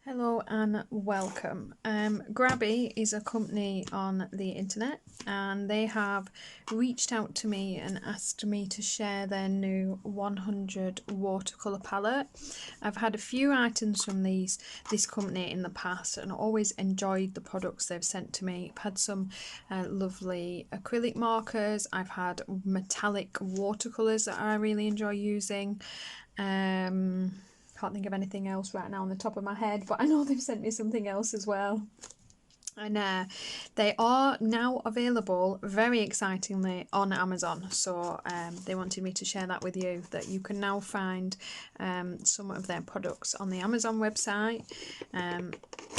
Hello and welcome. Grabie is a company on the internet and they have reached out to me and asked me to share their new 100 watercolour palette. I've had a few items from this company in the past and always enjoyed the products they've sent to me. I've had some lovely acrylic markers, I've had metallic watercolours that I really enjoy using. Can't think of anything else right now on the top of my head, but I know they've sent me something else as well. And they are now available, very excitingly, on Amazon. So they wanted me to share that with you, that you can now find some of their products on the Amazon website,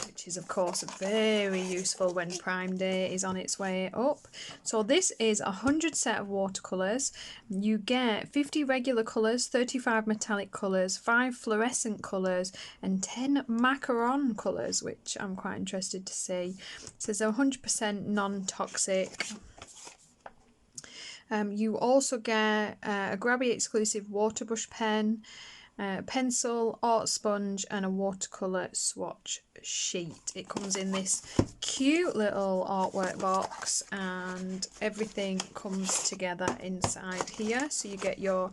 which is of course very useful when Prime Day is on its way up. So this is 100 set of watercolours. You get 50 regular colours, 35 metallic colours, 5 fluorescent colours and 10 macaron colours, which I'm quite interested to see. It says 100% non-toxic. You also get a Grabie exclusive water brush pen, pencil, art sponge and a watercolour swatch sheet. It comes in this cute little artwork box and everything comes together inside here. So you get your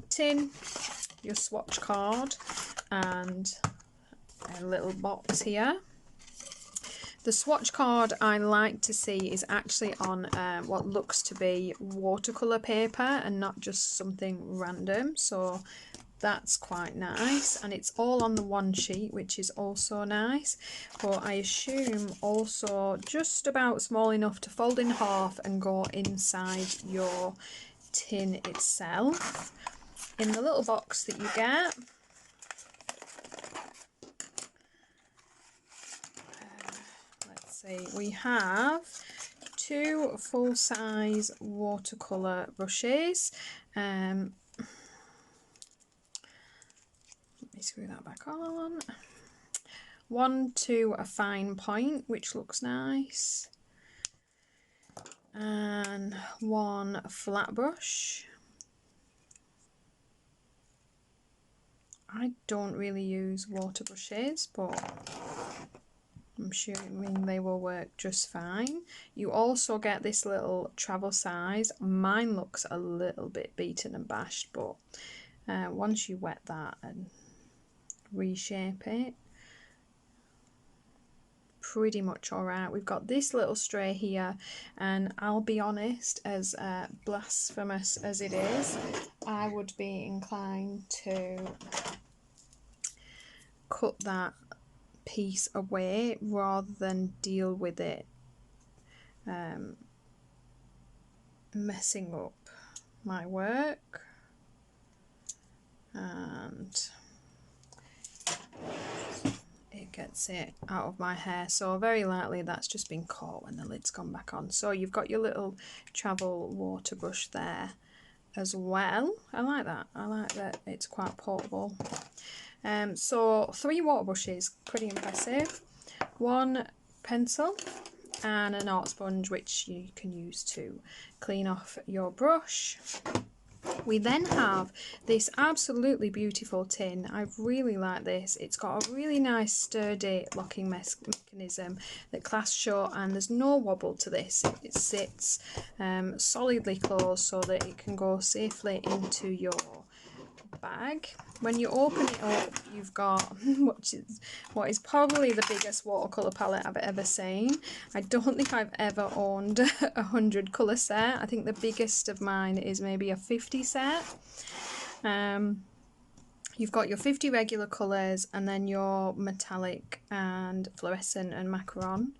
tin, your swatch card and a little box here. The swatch card I like to see is actually on what looks to be watercolour paper and not just something random, so that's quite nice, and it's all on the one sheet, which is also nice, but I assume also just about small enough to fold in half and go inside your tin itself. In the little box that you get, we have 2 full-size watercolour brushes. Let me screw that back on. One to a fine point, which looks nice, and one flat brush. I don't really use water brushes, but I'm assuming they will work just fine. You also get this little travel size. Mine looks a little bit beaten and bashed, but once you wet that and reshape it, pretty much alright. We've got this little stray here, and I'll be honest, as blasphemous as it is, I would be inclined to cut that piece away rather than deal with it messing up my work. And it gets it out of my hair, so very likely that's just been caught when the lid's gone back on. So you've got your little travel water brush there as well. I like that. I like that it's quite portable. So 3 water brushes, pretty impressive. 1 pencil and an art sponge, which you can use to clean off your brush. We then have this absolutely beautiful tin. I really like this. It's got a really nice sturdy locking mechanism that clasps shut, and there's no wobble to this. It sits solidly closed so that it can go safely into your bag. When you open it up, you've got what is probably the biggest watercolour palette I've ever seen. I don't think I've ever owned a 100 colour set. I think the biggest of mine is maybe a 50 set. You've got your 50 regular colours and then your metallic and fluorescent and macaron.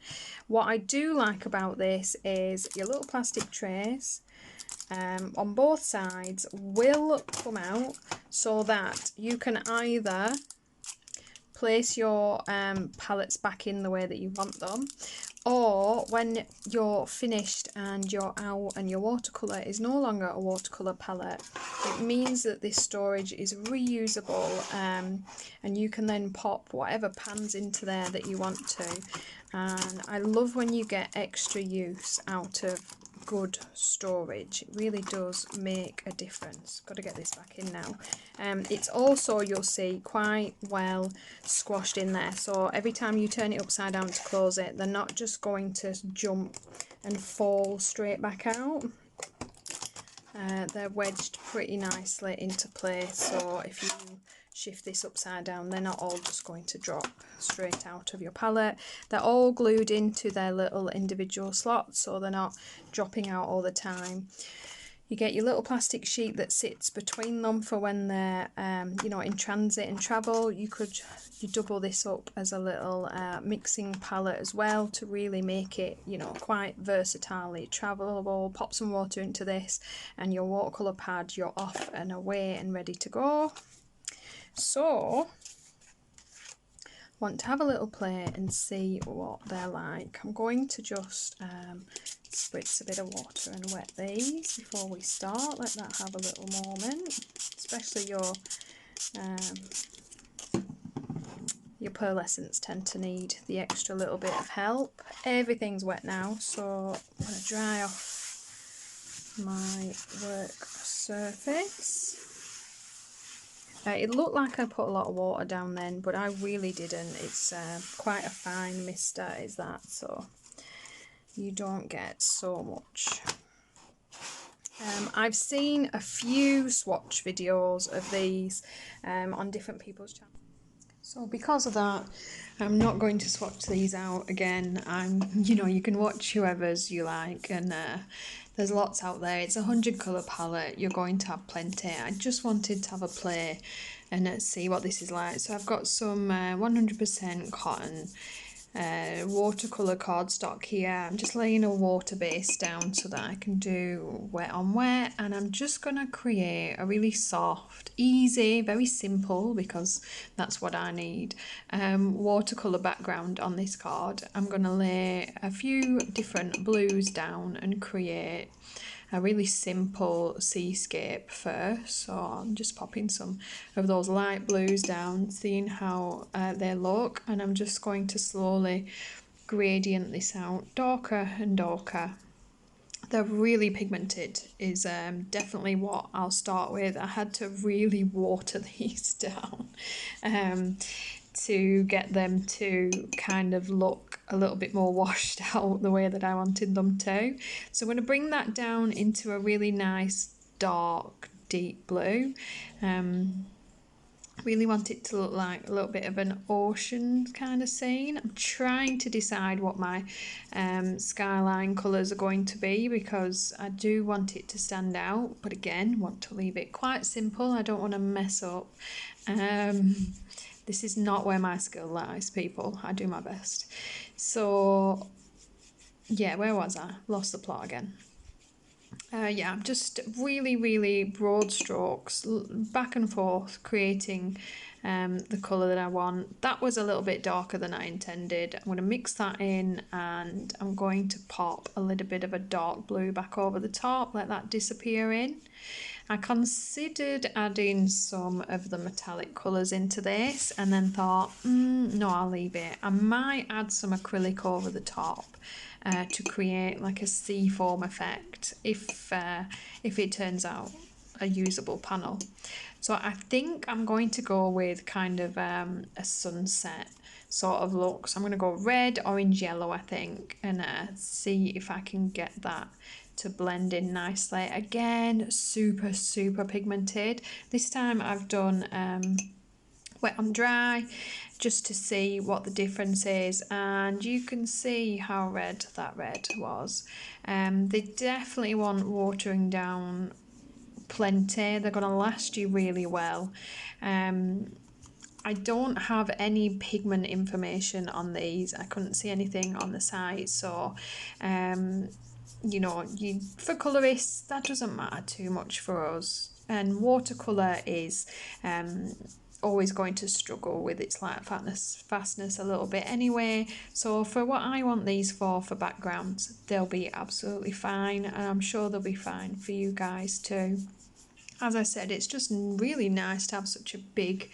What I do like about this is your little plastic trays on both sides will come out so that you can either place your palettes back in the way that you want them, or when you're finished and you're out and your watercolour is no longer a watercolour palette, it means that this storage is reusable, and you can then pop whatever pans into there that you want to. And I love when you get extra use out of good storage. It really does make a difference. Got to get this back in now. It's also, you'll see, quite well squashed in there, so every time you turn it upside down to close it, they're not just going to jump and fall straight back out. They're wedged pretty nicely into place, so if you shift this upside down, they're not all just going to drop straight out of your palette. They're all glued into their little individual slots, so they're not dropping out all the time. You get your little plastic sheet that sits between them for when they're you know, in transit and travel. You double this up as a little mixing palette as well to really make it, you know, quite versatilely travelable. Pop some water into this and your watercolour pad, you're off and away and ready to go. So want to have a little play and see what they're like. I'm going to just spritz a bit of water and wet these before we start. Let that have a little moment, especially your pearlescents tend to need the extra little bit of help. Everything's wet now, so I'm going to dry off my work surface. It looked like I put a lot of water down then, but I really didn't. It's quite a fine mister is that, so you don't get so much. I've seen a few swatch videos of these on different people's channels. So because of that, I'm not going to swatch these out again. You know, you can watch whoever's you like, and there's lots out there. It's a 100 colour palette. You're going to have plenty. I just wanted to have a play and see what this is like. So I've got some 100% cotton watercolor cardstock here. I'm just laying a water base down so that I can do wet on wet, and I'm just going to create a really soft, easy, very simple, because that's what I need, watercolor background on this card. I'm going to lay a few different blues down and create a really simple seascape first. So I'm just popping some of those light blues down, seeing how they look, and I'm just going to slowly gradient this out darker and darker. They're really pigmented is definitely what I'll start with. I had to really water these down to get them to kind of look a little bit more washed out the way that I wanted them to. So I'm going to bring that down into a really nice dark deep blue. Really want it to look like a little bit of an ocean kind of scene. I'm trying to decide what my skyline colours are going to be, because I do want it to stand out, but again want to leave it quite simple. I don't want to mess up. This is not where my skill lies, people. I do my best. So yeah, where was I? Lost the plot again. Yeah, just really broad strokes, back and forth, creating the colour that I want. That was a little bit darker than I intended. I'm going to mix that in, and I'm going to pop a little bit of a dark blue back over the top, let that disappear in. I considered adding some of the metallic colours into this, and then thought, no, I'll leave it. I might add some acrylic over the top to create like a seafoam effect if it turns out a usable panel. So I think I'm going to go with kind of a sunset sort of look. So I'm going to go red, orange, yellow, I think, and see if I can get that to blend in nicely. Again, super pigmented. This time I've done wet on dry, just to see what the difference is, and you can see how red that red was. They definitely want watering down plenty. They're going to last you really well. I don't have any pigment information on these. I couldn't see anything on the site, so you know, for colourists that doesn't matter too much for us, and watercolour is always going to struggle with its light fastness a little bit anyway. So for what I want these for backgrounds, they'll be absolutely fine, and I'm sure they'll be fine for you guys too. As I said, it's just really nice to have such a big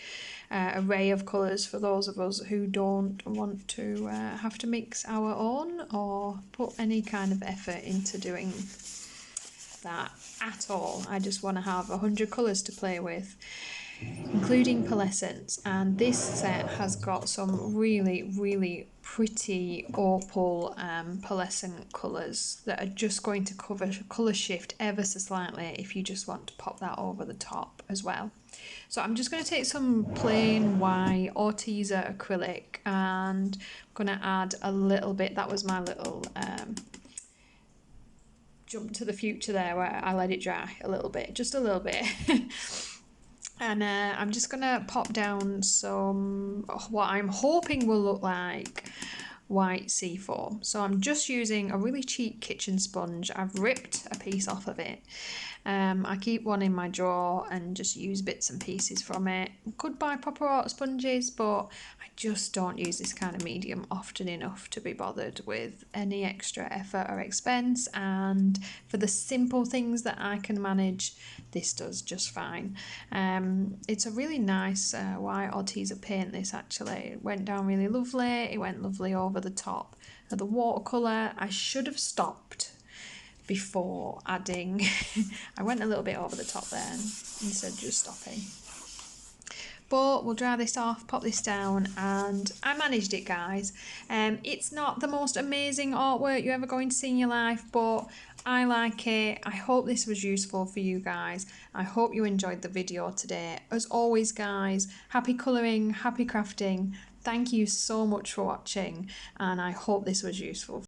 array of colours for those of us who don't want to have to mix our own or put any kind of effort into doing that at all. I just want to have 100 colours to play with, including pearlescence, and this set has got some really pretty opal pearlescent colours that are just going to colour shift ever so slightly if you just want to pop that over the top as well. So I'm just going to take some plain white Arteza acrylic and I'm going to add a little bit. That was my little jump to the future there where I let it dry a little bit, just a little bit. And I'm just going to pop down some, what I'm hoping will look like white seafoam. So I'm just using a really cheap kitchen sponge. I've ripped a piece off of it. I keep one in my drawer and just use bits and pieces from it. Could buy proper art sponges, but I just don't use this kind of medium often enough to be bothered with any extra effort or expense, and for the simple things that I can manage, this does just fine. It's a really nice white Arteza paint, this actually. It went down really lovely, it went lovely over the top of the watercolour. I should have stopped before adding. I went a little bit over the top there instead of just stopping. But we'll dry this off, pop this down, and I managed it, guys. It's not the most amazing artwork you're ever going to see in your life, but I like it. I hope this was useful for you guys. I hope you enjoyed the video today. As always, guys, happy colouring, happy crafting. Thank you so much for watching, and I hope this was useful.